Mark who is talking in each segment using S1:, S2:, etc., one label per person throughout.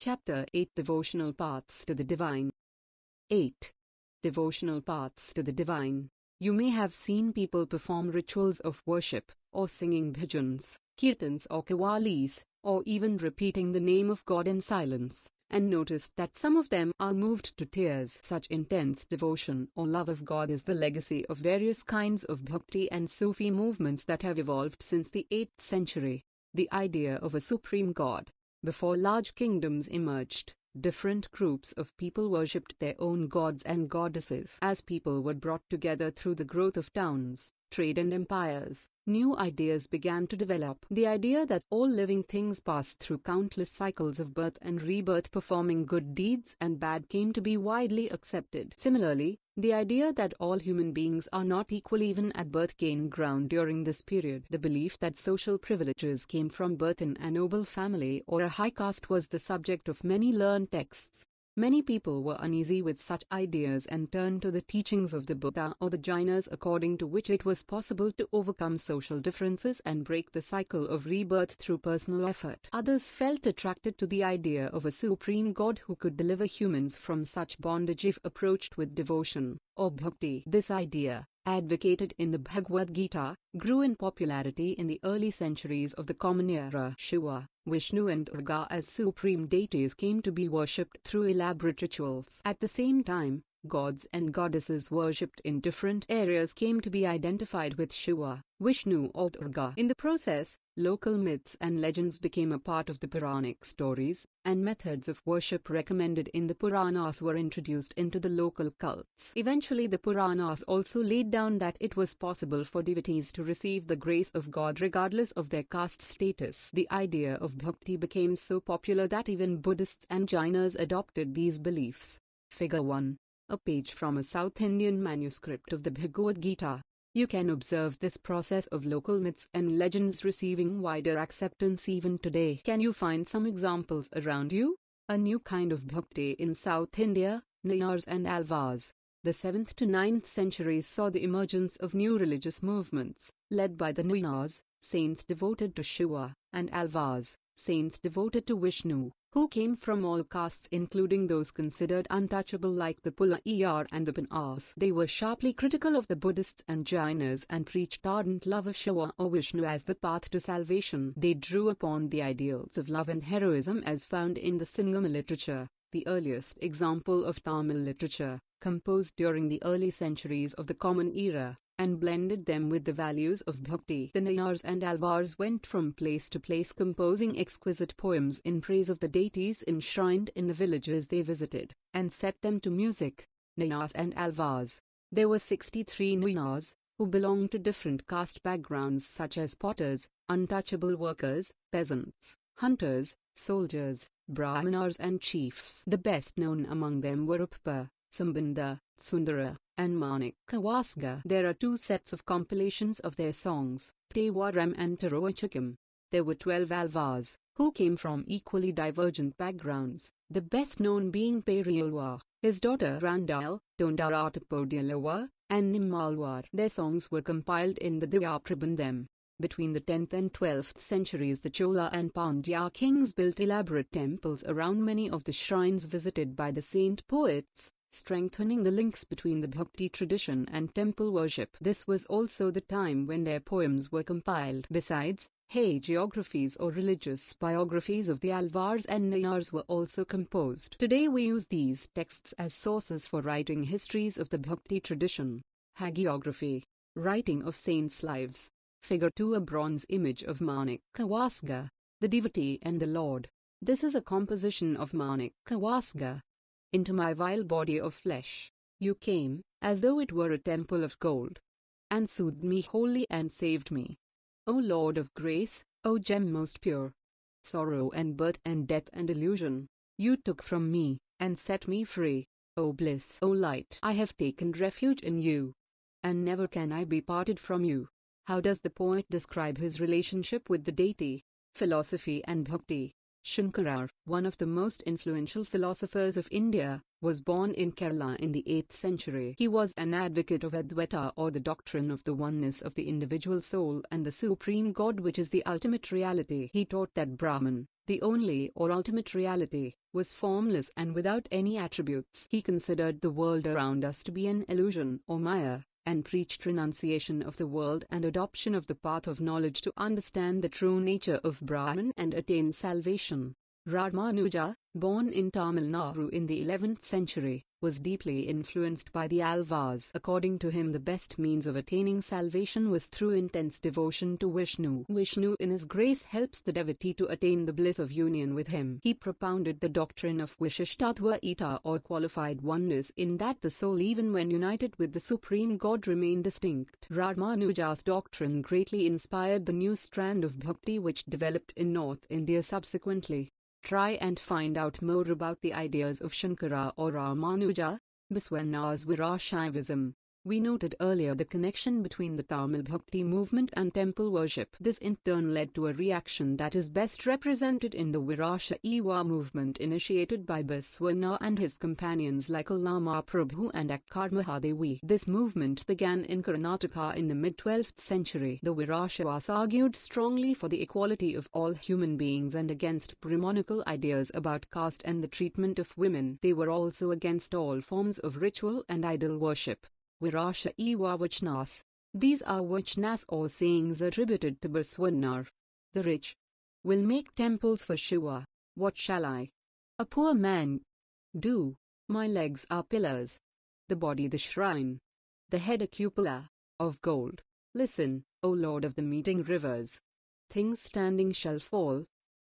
S1: Chapter 8 Devotional Paths to the Divine. 8. Devotional Paths to the Divine. You may have seen people perform rituals of worship, or singing bhajans, kirtans or qawwalis, or even repeating the name of God in silence, and noticed that some of them are moved to tears. Such intense devotion or love of God is the legacy of various kinds of bhakti and Sufi movements that have evolved since the 8th century. The idea of a supreme God. Before large kingdoms emerged, different groups of people worshipped their own gods and goddesses. As people were brought together through the growth of towns, trade and empires, new ideas began to develop. The idea that all living things pass through countless cycles of birth and rebirth, performing good deeds and bad, came to be widely accepted. Similarly, the idea that all human beings are not equal even at birth gained ground during this period. The belief that social privileges came from birth in a noble family or a high caste was the subject of many learned texts. Many people were uneasy with such ideas and turned to the teachings of the Buddha or the Jainas, according to which it was possible to overcome social differences and break the cycle of rebirth through personal effort. Others felt attracted to the idea of a supreme God who could deliver humans from such bondage if approached with devotion, or bhakti. This idea, advocated in the Bhagavad Gita, grew in popularity in the early centuries of the Common Era. Shiva, Vishnu and Durga as supreme deities came to be worshipped through elaborate rituals. At the same time, gods and goddesses worshipped in different areas came to be identified with Shiva, Vishnu or Durga. In the process, local myths and legends became a part of the Puranic stories, and methods of worship recommended in the Puranas were introduced into the local cults. Eventually, the Puranas also laid down that it was possible for devotees to receive the grace of God regardless of their caste status. The idea of bhakti became so popular that even Buddhists and Jainas adopted these beliefs. Figure 1. A page from a South Indian manuscript of the Bhagavad Gita. You can observe this process of local myths and legends receiving wider acceptance even today. Can you find some examples around you? A new kind of bhakti in South India, Nayars and Alvars. The 7th to 9th centuries saw the emergence of new religious movements, led by the Nayars, saints devoted to Shiva, and Alvars, saints devoted to Vishnu, who came from all castes including those considered untouchable like the Pallavas and the Pallavas. They were sharply critical of the Buddhists and Jainas and preached ardent love of Shiva or Vishnu as the path to salvation. They drew upon the ideals of love and heroism as found in the Sangama literature, the earliest example of Tamil literature, composed during the early centuries of the Common Era, and blended them with the values of bhakti. The Nayars and Alvars went from place to place composing exquisite poems in praise of the deities enshrined in the villages they visited, and set them to music. Nayars and Alvars. There were 63 Nayars, who belonged to different caste backgrounds such as potters, untouchable workers, peasants, hunters, soldiers, brahmanas and chiefs. The best known among them were Uppa, Sambandha, Sundara, and Manikawasga. There are two sets of compilations of their songs, Tevaram and Tarochakam. There were 12 Alvars, who came from equally divergent backgrounds, the best known being Periyalwa, his daughter Randal, Tondaratapodiyalwa, and Nimmalwar. Their songs were compiled in the Diyaprabandham. Between the 10th and 12th centuries, the Chola and Pandya kings built elaborate temples around many of the shrines visited by the saint poets, strengthening the links between the bhakti tradition and temple worship. This was also the time when their poems were compiled. Besides, hagiographies or religious biographies of the Alvars and Nayars were also composed. Today we use these texts as sources for writing histories of the bhakti tradition. Hagiography. Writing of saints' lives. Figure 2. A bronze image of Manikawasga, the devotee and the Lord. This is a composition of Manikawasga. Into my vile body of flesh, you came, as though it were a temple of gold, and soothed me wholly and saved me. O Lord of grace, O gem most pure! Sorrow and birth and death and illusion, you took from me, and set me free. O bliss, O light! I have taken refuge in you, and never can I be parted from you. How does the poet describe his relationship with the deity? Philosophy and bhakti. Shankara, one of the most influential philosophers of India, was born in Kerala in the 8th century. He was an advocate of Advaita, or the doctrine of the oneness of the individual soul and the supreme God, which is the ultimate reality. He taught that Brahman, the only or ultimate reality, was formless and without any attributes. He considered the world around us to be an illusion or maya, and preached renunciation of the world and adoption of the path of knowledge to understand the true nature of Brahman and attain salvation. Ramanuja, born in Tamil Nadu in the 11th century, was deeply influenced by the Alvas. According to him, the best means of attaining salvation was through intense devotion to Vishnu. Vishnu in his grace helps the devotee to attain the bliss of union with him. He propounded the doctrine of Vishishtadvaita, or qualified oneness, in that the soul, even when united with the supreme God, remained distinct. Ramanuja's doctrine greatly inspired the new strand of bhakti which developed in North India subsequently. Try and find out more about the ideas of Shankara or Ramanuja, Baswana's Virashaivism. We noted earlier the connection between the Tamil Bhakti movement and temple worship. This in turn led to a reaction that is best represented in the Virashaiva movement initiated by Baswana and his companions like Allama Prabhu and Akkad Mahadevi. This movement began in Karnataka in the mid-12th century. The Virashaivas argued strongly for the equality of all human beings and against Brahmanical ideas about caste and the treatment of women. They were also against all forms of ritual and idol worship. Virashaiva Vachnas. These are Vachnas or sayings attributed to Baswana. The rich will make temples for Shiva. What shall I, a poor man, do? My legs are pillars, the body the shrine, the head a cupola of gold. Listen, O Lord of the meeting rivers. Things standing shall fall,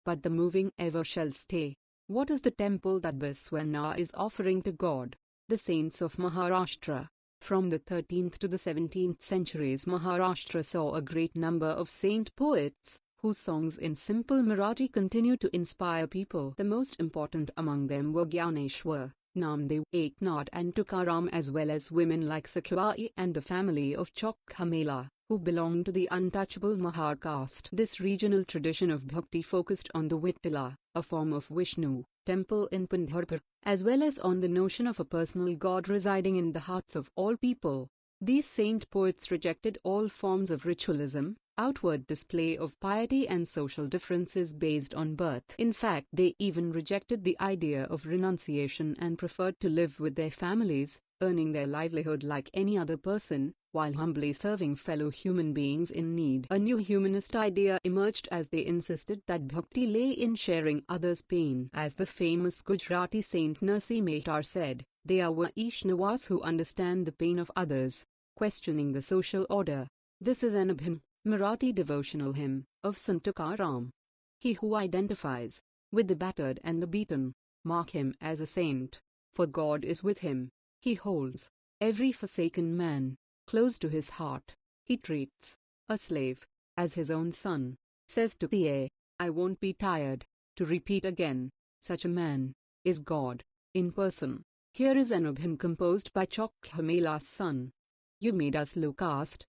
S1: but the moving ever shall stay. What is the temple that Baswana is offering to God? The saints of Maharashtra. From the 13th to the 17th centuries, Maharashtra saw a great number of saint poets, whose songs in simple Marathi continue to inspire people. The most important among them were Gyaneshwar, Namdev, Eknath and Tukaram, as well as women like Sakyai and the family of Chokhamela, who belonged to the untouchable Mahar caste. This regional tradition of bhakti focused on the Vittala, a form of Vishnu, temple in Pandharpur, as well as on the notion of a personal God residing in the hearts of all people. These saint poets rejected all forms of ritualism, outward display of piety and social differences based on birth. In fact, they even rejected the idea of renunciation and preferred to live with their families, earning their livelihood like any other person, while humbly serving fellow human beings in need. A new humanist idea emerged as they insisted that bhakti lay in sharing others' pain. As the famous Gujarati saint Narsi Mehtar said, they are Vaishnavas who understand the pain of others, questioning the social order. This is an Abhim, Marathi devotional hymn, of Sant Tukaram. He who identifies with the battered and the beaten, mark him as a saint, for God is with him. He holds every forsaken man close to his heart. He treats a slave as his own son. Says to the air, I won't be tired to repeat again, such a man is God in person. Here is an Abhim composed by Chokhamela's son. You made us low caste.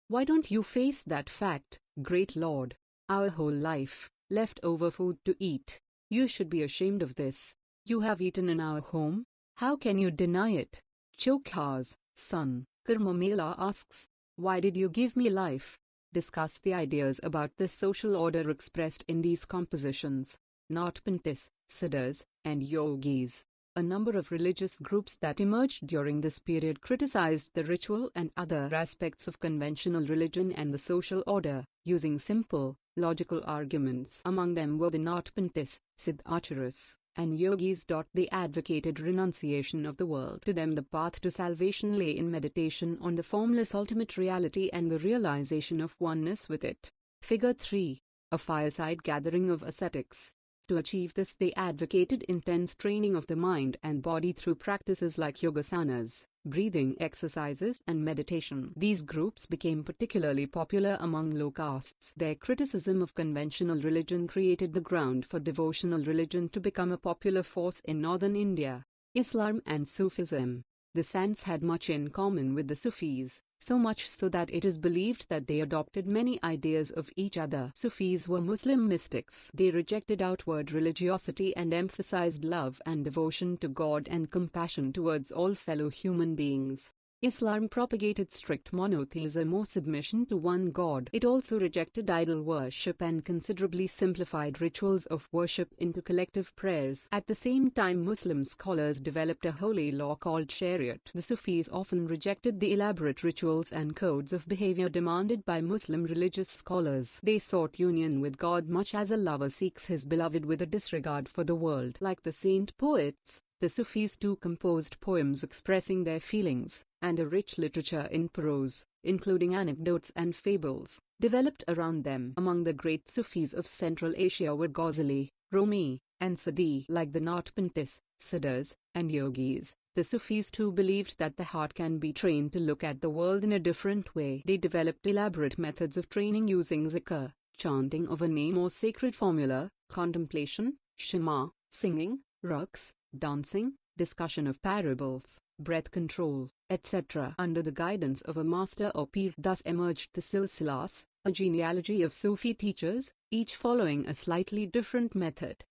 S1: Why don't you face that fact, great Lord? Our whole life, left over food to eat. You should be ashamed of this. You have eaten in our home. How can you deny it? Chokha's son, Karmamela, asks, why did you give me life? Discuss the ideas about this social order expressed in these compositions. Natpantis, Siddhas, and Yogis. A number of religious groups that emerged during this period criticized the ritual and other aspects of conventional religion and the social order, using simple, logical arguments. Among them were the Natpantis, Siddhacharas, and Yogis. They advocated renunciation of the world. To them, the path to salvation lay in meditation on the formless ultimate reality and the realization of oneness with it. Figure 3. A fireside gathering of ascetics. To achieve this, they advocated intense training of the mind and body through practices like yogasanas, breathing exercises, and meditation. These groups became particularly popular among low castes. Their criticism of conventional religion created the ground for devotional religion to become a popular force in northern India. Islam and Sufism. The saints had much in common with the Sufis, so much so that it is believed that they adopted many ideas of each other. Sufis were Muslim mystics. They rejected outward religiosity and emphasized love and devotion to God and compassion towards all fellow human beings. Islam propagated strict monotheism or submission to one God. It also rejected idol worship and considerably simplified rituals of worship into collective prayers. At the same time, Muslim scholars developed a holy law called Shariat. The Sufis often rejected the elaborate rituals and codes of behavior demanded by Muslim religious scholars. They sought union with God much as a lover seeks his beloved with a disregard for the world. Like the saint poets, the Sufis too composed poems expressing their feelings, and a rich literature in prose, including anecdotes and fables, developed around them. Among the great Sufis of Central Asia were Ghazali, Rumi, and Sadi. Like the Naqshbandis, Siddhas, and Yogis, the Sufis too believed that the heart can be trained to look at the world in a different way. They developed elaborate methods of training using zikr, chanting of a name or sacred formula, contemplation, shema, singing, raqs, dancing, discussion of parables, breath control, etc. Under the guidance of a master or peer thus emerged the silsilas, a genealogy of Sufi teachers, each following a slightly different method,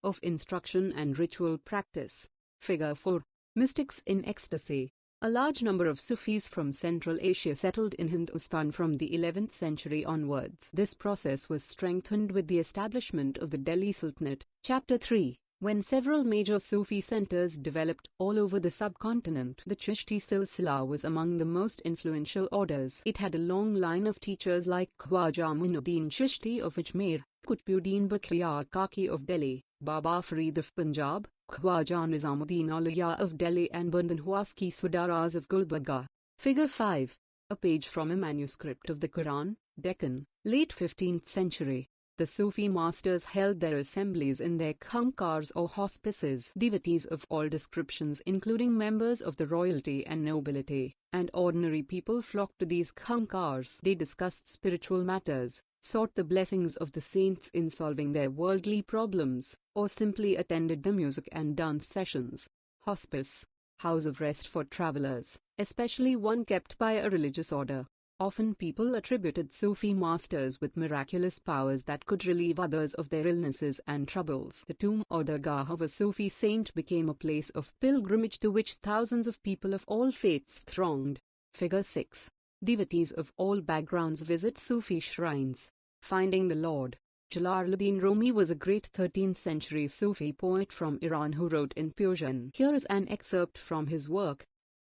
S1: of instruction and ritual practice. Figure 4. Mystics in ecstasy. A large number of Sufis from Central Asia settled in Hindustan from the 11th century onwards. This process was strengthened with the establishment of the Delhi Sultanate. Chapter 3. When several major Sufi centers developed all over the subcontinent, the Chishti Silsila was among the most influential orders. It had a long line of teachers like Khwaja Muinuddin Chishti of Ajmer, Qutbuddin Bakhtiyar Kaki of Delhi, Baba Farid of Punjab, Khwaja Nizamuddin Auliya of Delhi, and Bandanhwaski Sudaras of Gulbarga. Figure 5. A page from a manuscript of the Quran, Deccan, late 15th century. The Sufi masters held their assemblies in their khankars or hospices. Devotees of all descriptions, including members of the royalty and nobility, and ordinary people flocked to these khankars. They discussed spiritual matters, sought the blessings of the saints in solving their worldly problems, or simply attended the music and dance sessions. Hospice, house of rest for travelers, especially one kept by a religious order. Often people attributed Sufi masters with miraculous powers that could relieve others of their illnesses and troubles. The tomb or dargah of a Sufi saint became a place of pilgrimage to which thousands of people of all faiths thronged. Figure 6. Devotees of all backgrounds visit Sufi shrines. Finding the Lord. Jalaluddin Rumi was a great 13th century Sufi poet from Iran who wrote in Persian. Here is an excerpt from his work.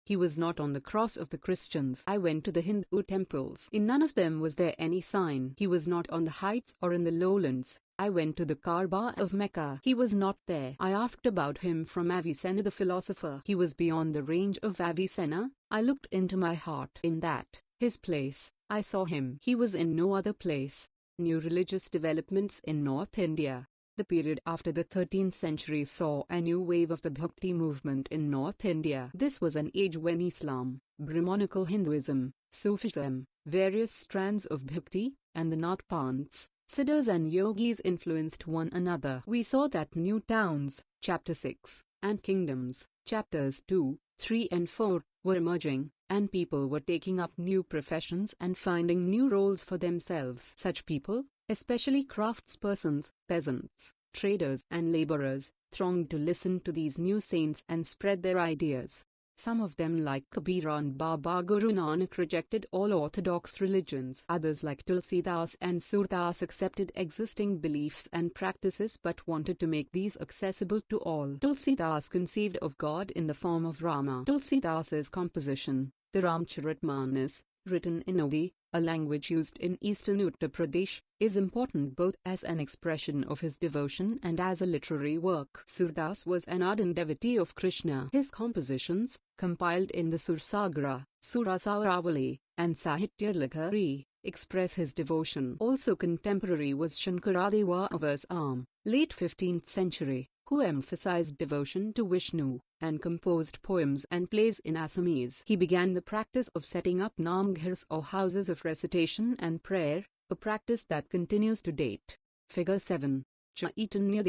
S1: He was not on the cross of the Christians. I went to the Hindu temples. In none of them was there any sign. He was not on the heights or in the lowlands. I went to the Kaaba of Mecca. He was not there. I asked about him from Avicenna the philosopher. He was beyond the range of Avicenna. I looked into my heart. In that, his place, I saw him. He was in no other place. New religious developments in North India. The period after the 13th century saw a new wave of the Bhakti movement in North India. This was an age when Islam, Brahmanical Hinduism, Sufism, various strands of Bhakti, and the Nath Panths, Siddhas and Yogis influenced one another. We saw that new towns, chapter 6, and kingdoms, chapters 2, 3 and 4, were emerging, and people were taking up new professions and finding new roles for themselves. Such people, especially craftspersons, peasants, traders and laborers, thronged to listen to these new saints and spread their ideas. Some of them like Kabir and Baba Guru Nanak rejected all orthodox religions. Others like Tulsidas and Surdas accepted existing beliefs and practices but wanted to make these accessible to all. Tulsidas conceived of God in the form of Rama. Tulsidas's composition, the Ramcharitmanas, written in Odi, a language used in eastern Uttar Pradesh, is important both as an expression of his devotion and as a literary work. Surdas was an ardent devotee of Krishna. His compositions, compiled in the Sursagara, Surasaravali, and Sahityalakari, express his devotion. Also contemporary was Shankaradeva of Assam, late 15th century, who emphasized devotion to Vishnu, and composed poems and plays in Assamese. He began the practice of setting up namghars or houses of recitation and prayer, a practice that continues to date. Figure 7. Chaitanya,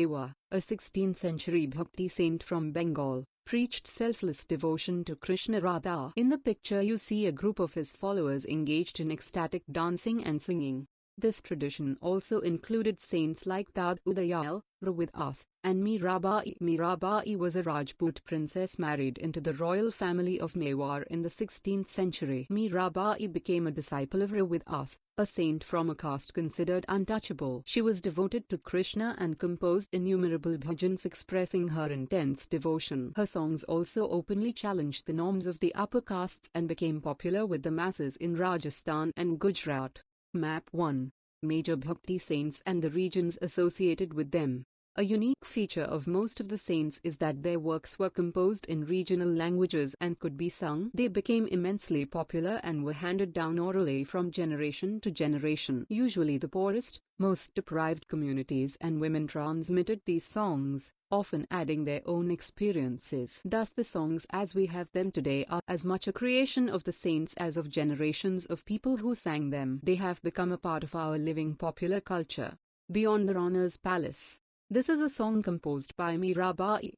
S1: a 16th century bhakti saint from Bengal, preached selfless devotion to Krishna Radha. In the picture you see a group of his followers engaged in ecstatic dancing and singing. This tradition also included saints like Tad Udayal, Ravidas, and Mirabai. Mirabai was a Rajput princess married into the royal family of Mewar in the 16th century. Mirabai became a disciple of Ravidas, a saint from a caste considered untouchable. She was devoted to Krishna and composed innumerable bhajans expressing her intense devotion. Her songs also openly challenged the norms of the upper castes and became popular with the masses in Rajasthan and Gujarat. Map 1. Major bhakti saints and the regions associated with them. A unique feature of most of the saints is that their works were composed in regional languages and could be sung. They became immensely popular and were handed down orally from generation to generation. Usually the poorest, most deprived communities and women transmitted these songs, often adding their own experiences. Thus the songs as we have them today are as much a creation of the saints as of generations of people who sang them. They have become a part of our living popular culture. Beyond the Rana's Palace. This is a song composed by Mirabai.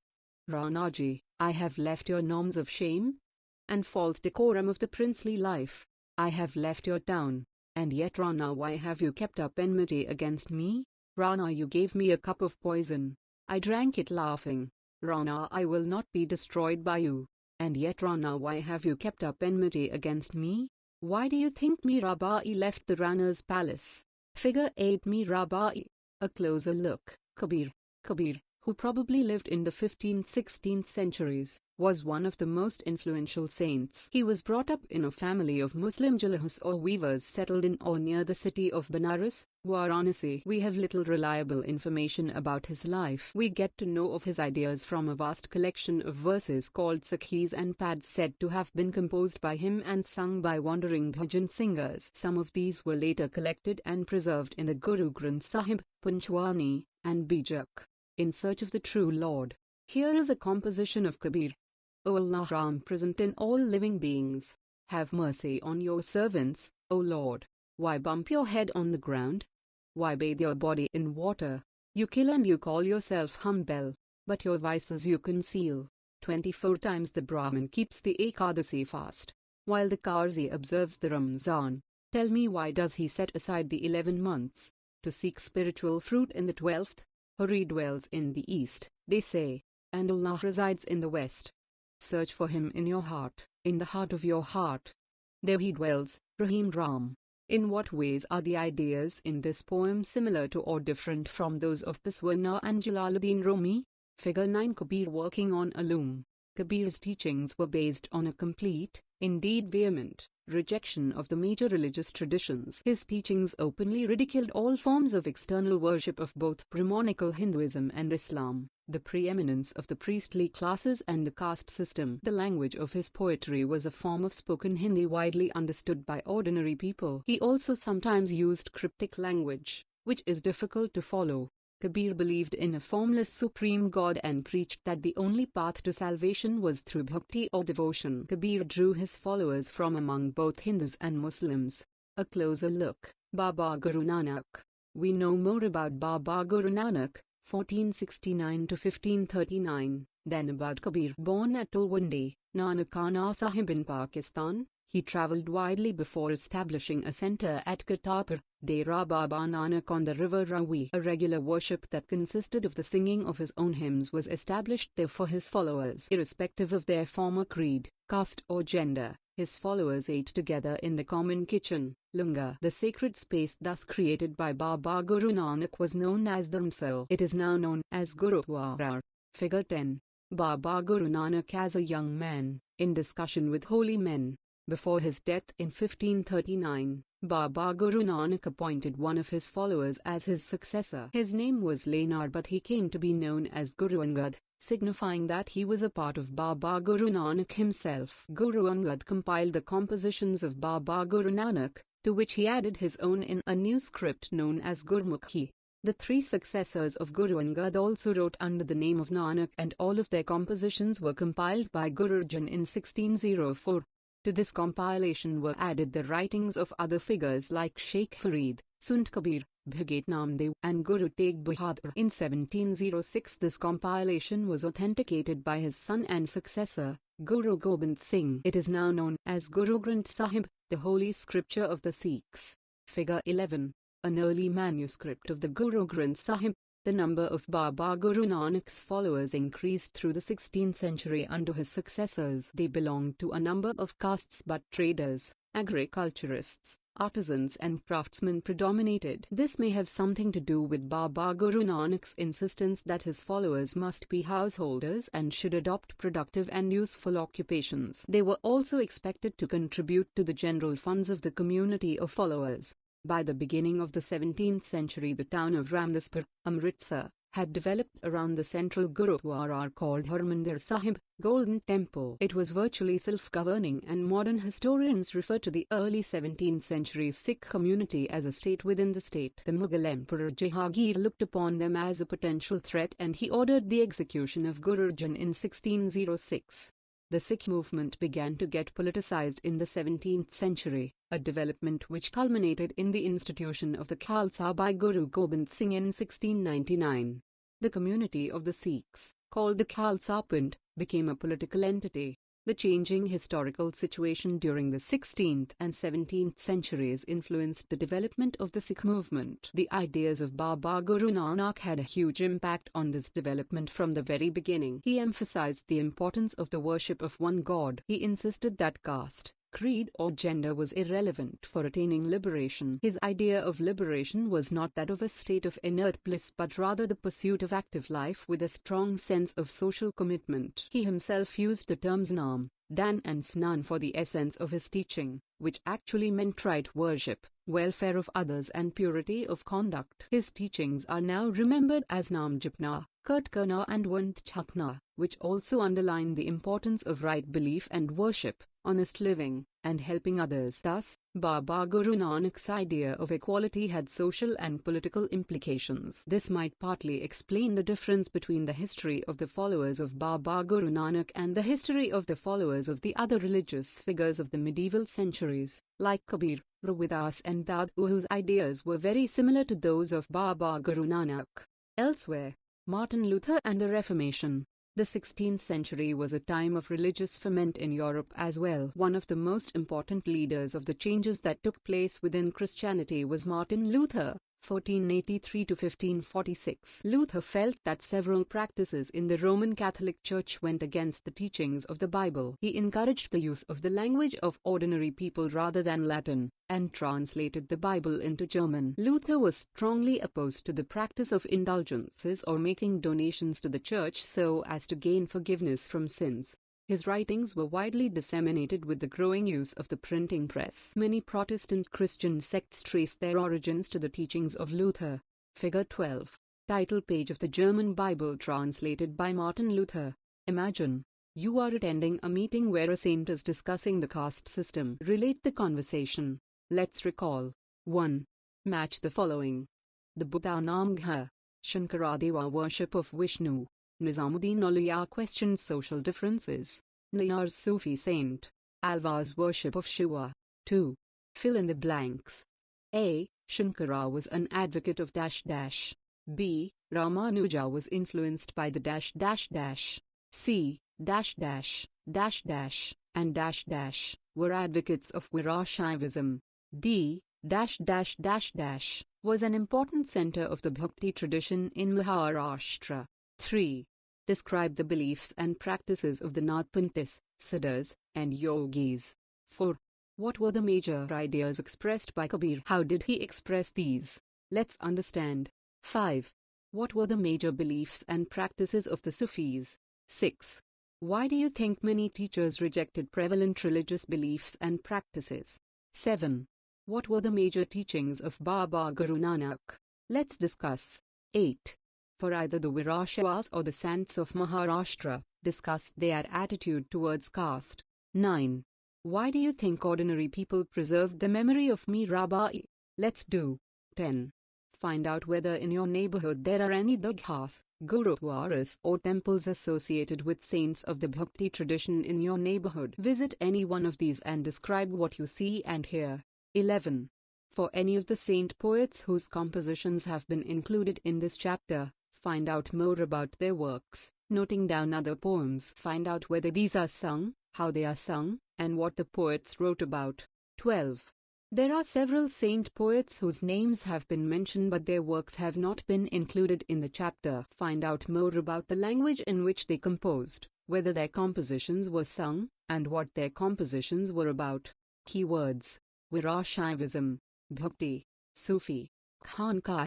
S1: Ranaji, I have left your norms of shame and false decorum of the princely life. I have left your town, and yet Rana, why have you kept up enmity against me? Rana, you gave me a cup of poison. I drank it laughing. Rana, I will not be destroyed by you. And yet Rana, why have you kept up enmity against me? Why do you think Mirabai left the Rana's palace? Figure 8. Mirabai. A closer look. Kabir, who probably lived in the 15th-16th centuries, was one of the most influential saints. He was brought up in a family of Muslim Jalahus or weavers settled in or near the city of Banaras, Varanasi. We have little reliable information about his life. We get to know of his ideas from a vast collection of verses called Sakhis and Pads said to have been composed by him and sung by wandering bhajan singers. Some of these were later collected and preserved in the Guru Granth Sahib, Panchwani, and Bijak. In Search of the True Lord. Here is a composition of Kabir. O Allah, Ram present in all living beings. Have mercy on your servants, O Lord. Why bump your head on the ground? Why bathe your body in water? You kill and you call yourself humble, but your vices you conceal. 24 times the Brahmin keeps the Ekadasi fast, while the Qarzi observes the Ramzan. Tell me, why does he set aside the 11 months to seek spiritual fruit in the 12th? Hari dwells in the east, they say, and Allah resides in the west. Search for him in your heart, in the heart of your heart. There he dwells, Rahim Ram. In what ways are the ideas in this poem similar to or different from those of Paswana and Jalaluddin Rumi? Figure 9. Kabir working on a loom. Kabir's teachings were based on a complete, indeed vehement, rejection of the major religious traditions. His teachings openly ridiculed all forms of external worship of both Brahmanical Hinduism and Islam, the preeminence of the priestly classes and the caste system. The language of his poetry was a form of spoken Hindi widely understood by ordinary people. He also sometimes used cryptic language, which is difficult to follow. Kabir believed in a formless supreme God and preached that the only path to salvation was through bhakti or devotion. Kabir drew his followers from among both Hindus and Muslims. A closer look. Baba Guru Nanak. We know more about Baba Guru Nanak, 1469 to 1539, than about Kabir. Born at Tulwandi, Nanakana Sahib in Pakistan, he travelled widely before establishing a centre at Kartarpur, Dera Baba Nanak on the river Ravi. A regular worship that consisted of the singing of his own hymns was established there for his followers. Irrespective of their former creed, caste or gender, his followers ate together in the common kitchen, Lungar. The sacred space thus created by Baba Guru Nanak was known as Dharmsal. It is now known as Gurudwara. Figure 10. Baba Guru Nanak as a young man, in discussion with holy men. Before his death in 1539, Baba Guru Nanak appointed one of his followers as his successor. His name was Lenar, but he came to be known as Guru Angad, signifying that he was a part of Baba Guru Nanak himself. Guru Angad compiled the compositions of Baba Guru Nanak, to which he added his own in a new script known as Gurmukhi. The three successors of Guru Angad also wrote under the name of Nanak, and all of their compositions were compiled by Guru Arjan in 1604. To this compilation were added the writings of other figures like Sheikh Farid, Sant Kabir, Bhagat Namdev, and Guru Tegh Bahadur. In 1706 this compilation was authenticated by his son and successor, Guru Gobind Singh. It is now known as Guru Granth Sahib, the holy scripture of the Sikhs. Figure 11. An early manuscript of the Guru Granth Sahib. The number of Baba Guru Nanak's followers increased through the 16th century under his successors. They belonged to a number of castes, but traders, agriculturists, artisans and craftsmen predominated. This may have something to do with Baba Guru Nanak's insistence that his followers must be householders and should adopt productive and useful occupations. They were also expected to contribute to the general funds of the community of followers. By the beginning of the 17th century, the town of Ramdaspur, Amritsar, had developed around the central Gurudwara called Harmandir Sahib, Golden Temple. It was virtually self-governing, and modern historians refer to the early 17th century Sikh community as a state within the state. The Mughal Emperor Jahangir looked upon them as a potential threat, and he ordered the execution of Guru Arjan in 1606. The Sikh movement began to get politicized in the 17th century, a development which culminated in the institution of the Khalsa by Guru Gobind Singh in 1699. The community of the Sikhs, called the Khalsa Panth, became a political entity. The changing historical situation during the 16th and 17th centuries influenced the development of the Sikh movement. The ideas of Baba Guru Nanak had a huge impact on this development from the very beginning. He emphasized the importance of the worship of one God. He insisted that caste, creed or gender was irrelevant for attaining liberation. His idea of liberation was not that of a state of inert bliss, but rather the pursuit of active life with a strong sense of social commitment. He himself used the terms Nam, Dan and Snan for the essence of his teaching, which actually meant right worship, welfare of others and purity of conduct. His teachings are now remembered as Nam Japna, Kurt Karna and Vanth Chakna, which also underline the importance of right belief and worship, honest living, and helping others. Thus, Baba Guru Nanak's idea of equality had social and political implications. This might partly explain the difference between the history of the followers of Baba Guru Nanak and the history of the followers of the other religious figures of the medieval centuries, like Kabir, Ravidas and Dad, whose ideas were very similar to those of Baba Guru Nanak. Elsewhere, Martin Luther and the Reformation. The 16th century was a time of religious ferment in Europe as well. One of the most important leaders of the changes that took place within Christianity was Martin Luther, 1483 to 1546. Luther felt that several practices in the Roman Catholic Church went against the teachings of the Bible. He encouraged the use of the language of ordinary people rather than Latin, and translated the Bible into German. Luther was strongly opposed to the practice of indulgences or making donations to the church so as to gain forgiveness from sins. His writings were widely disseminated with the growing use of the printing press. Many Protestant Christian sects trace their origins to the teachings of Luther. Figure 12. Title page of the German Bible translated by Martin Luther. Imagine you are attending a meeting where a saint is discussing the caste system. Relate the conversation. Let's recall. 1. Match the following. The Buddha Namgha. Shankaradeva worship of Vishnu. Nizamuddin Auliya questioned social differences. Nayar's Sufi saint. Alva's worship of Shiva. 2. Fill in the blanks. A. Shankara was an advocate of -- B. Ramanuja was influenced by the -- C. -- and -- were advocates of Virashaivism. D. -- was an important center of the Bhakti tradition in Maharashtra. 3. Describe the beliefs and practices of the Nadpanthis, Siddhas, and Yogis. 4. What were the major ideas expressed by Kabir? How did he express these? Let's understand. 5. What were the major beliefs and practices of the Sufis? 6. Why do you think many teachers rejected prevalent religious beliefs and practices? 7. What were the major teachings of Baba Guru Nanak? Let's discuss. 8. For either the Virashaivis or the Saints of Maharashtra, discuss their attitude towards caste. 9. Why do you think ordinary people preserved the memory of Mirabai? Let's do. 10. Find out whether in your neighborhood there are any dargahs, gurudwaras or temples associated with saints of the Bhakti tradition in your neighborhood. Visit any one of these and describe what you see and hear. 11. For any of the saint poets whose compositions have been included in this chapter, find out more about their works, noting down other poems. Find out whether these are sung, how they are sung, and what the poets wrote about. 12. There are several saint poets whose names have been mentioned but their works have not been included in the chapter. Find out more about the language in which they composed, whether their compositions were sung, and what their compositions were about. Keywords: Virashaivism, Bhakti, Sufi, Khanka.